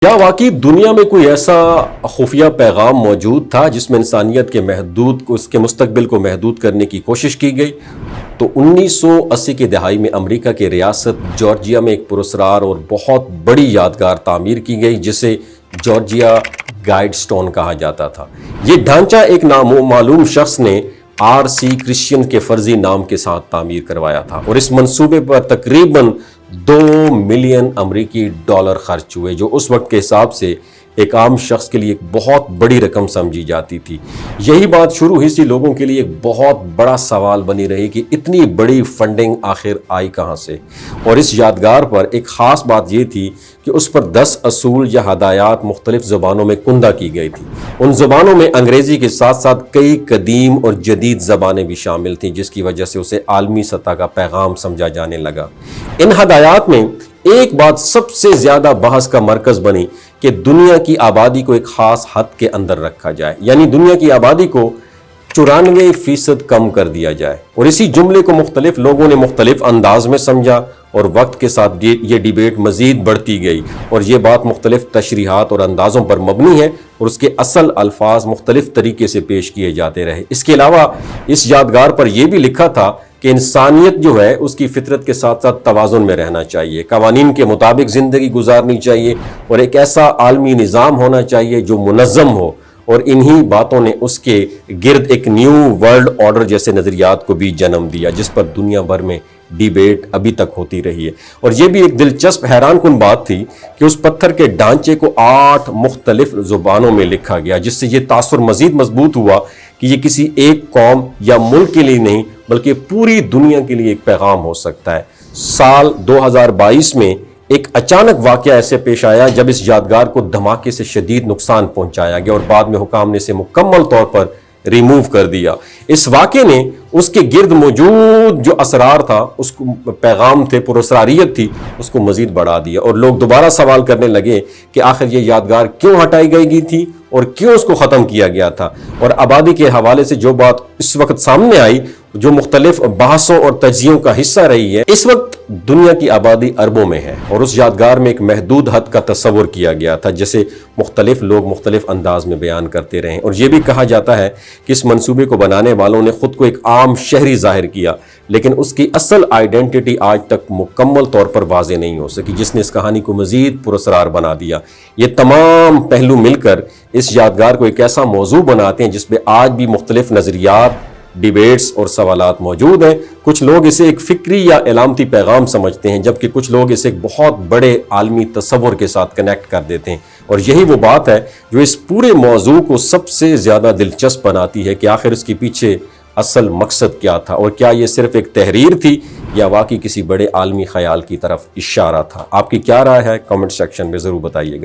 کیا واقعی دنیا میں کوئی ایسا خفیہ پیغام موجود تھا جس میں انسانیت اس کے مستقبل کو محدود کرنے کی کوشش کی گئی؟ تو 1980 کی دہائی میں امریکہ کے ریاست جارجیا میں ایک پراسرار اور بہت بڑی یادگار تعمیر کی گئی جسے جارجیا گائیڈ سٹون کہا جاتا تھا۔ یہ ڈھانچہ ایک نامعلوم شخص نے آر.سی. کرسچین کے فرضی نام کے ساتھ تعمیر کروایا تھا، اور اس منصوبے پر تقریباً $2 ملین امریکی خرچ ہوئے، جو اس وقت کے حساب سے ایک عام شخص کے لیے ایک بہت بڑی رقم سمجھی جاتی تھی۔ یہی بات شروع ہوئی سی لوگوں کے لیے ایک بہت بڑا سوال بنی رہی کہ اتنی بڑی فنڈنگ آخر آئی کہاں سے۔ اور اس یادگار پر ایک خاص بات یہ تھی کہ اس پر 10 اصول یا ہدایات مختلف زبانوں میں کندہ کی گئی تھی۔ ان زبانوں میں انگریزی کے ساتھ ساتھ کئی قدیم اور جدید زبانیں بھی شامل تھیں، جس کی وجہ سے اسے عالمی سطح کا پیغام سمجھا جانے لگا۔ ان ہدایات میں ایک بات سب سے زیادہ بحث کا مرکز بنی کہ دنیا کی آبادی کو ایک خاص حد کے اندر رکھا جائے، یعنی دنیا کی آبادی کو 94% کم کر دیا جائے۔ اور اسی جملے کو مختلف لوگوں نے مختلف انداز میں سمجھا، اور وقت کے ساتھ یہ ڈیبیٹ مزید بڑھتی گئی، اور یہ بات مختلف تشریحات اور اندازوں پر مبنی ہے، اور اس کے اصل الفاظ مختلف طریقے سے پیش کیے جاتے رہے۔ اس کے علاوہ اس یادگار پر یہ بھی لکھا تھا کہ انسانیت جو ہے اس کی فطرت کے ساتھ ساتھ توازن میں رہنا چاہیے، قوانین کے مطابق زندگی گزارنی چاہیے، اور ایک ایسا عالمی نظام ہونا چاہیے جو منظم ہو۔ اور انہی باتوں نے اس کے گرد ایک نیو ورلڈ آرڈر جیسے نظریات کو بھی جنم دیا، جس پر دنیا بھر میں ڈیبیٹ ابھی تک ہوتی رہی ہے۔ اور یہ بھی ایک دلچسپ حیران کن بات تھی کہ اس پتھر کے ڈھانچے کو 8 مختلف زبانوں میں لکھا گیا، جس سے یہ تاثر مزید مضبوط ہوا کہ یہ کسی ایک قوم یا ملک کے لیے نہیں بلکہ پوری دنیا کے لیے ایک پیغام ہو سکتا ہے۔ سال 2022 میں ایک اچانک واقعہ ایسے پیش آیا جب اس یادگار کو دھماکے سے شدید نقصان پہنچایا گیا، اور بعد میں حکام نے اسے مکمل طور پر ریموو کر دیا۔ اس واقعے نے اس کے گرد موجود جو اسرار تھا، اس کو پیغام تھے، پراسراریت تھی، اس کو مزید بڑھا دیا، اور لوگ دوبارہ سوال کرنے لگے کہ آخر یہ یادگار کیوں ہٹائی گئی تھی اور کیوں اس کو ختم کیا گیا تھا۔ اور آبادی کے حوالے سے جو بات اس وقت سامنے آئی، جو مختلف بحثوں اور تجزیوں کا حصہ رہی ہے، اس وقت دنیا کی آبادی اربوں میں ہے، اور اس یادگار میں ایک محدود حد کا تصور کیا گیا تھا، جسے مختلف لوگ مختلف انداز میں بیان کرتے رہے۔ اور یہ بھی کہا جاتا ہے کہ اس منصوبے کو بنانے والوں نے خود کو ایک عام شہری ظاہر کیا، لیکن اس کی اصل آئیڈینٹی آج تک مکمل طور پر واضح نہیں ہو سکی، جس نے اس کہانی کو مزید پراسرار بنا دیا۔ یہ تمام پہلو مل کر اس یادگار کو ایک ایسا موضوع بناتے ہیں جس پہ آج بھی مختلف نظریات، ڈیبیٹس اور سوالات موجود ہیں۔ کچھ لوگ اسے ایک فکری یا علامتی پیغام سمجھتے ہیں، جبکہ کچھ لوگ اسے ایک بہت بڑے عالمی تصور کے ساتھ کنیکٹ کر دیتے ہیں۔ اور یہی وہ بات ہے جو اس پورے موضوع کو سب سے زیادہ دلچسپ بناتی ہے کہ آخر اس کے پیچھے اصل مقصد کیا تھا، اور کیا یہ صرف ایک تحریر تھی یا واقعی کسی بڑے عالمی خیال کی طرف اشارہ تھا۔ آپ کی کیا رائے ہے؟ کمنٹ سیکشن میں ضرور بتائیے گا۔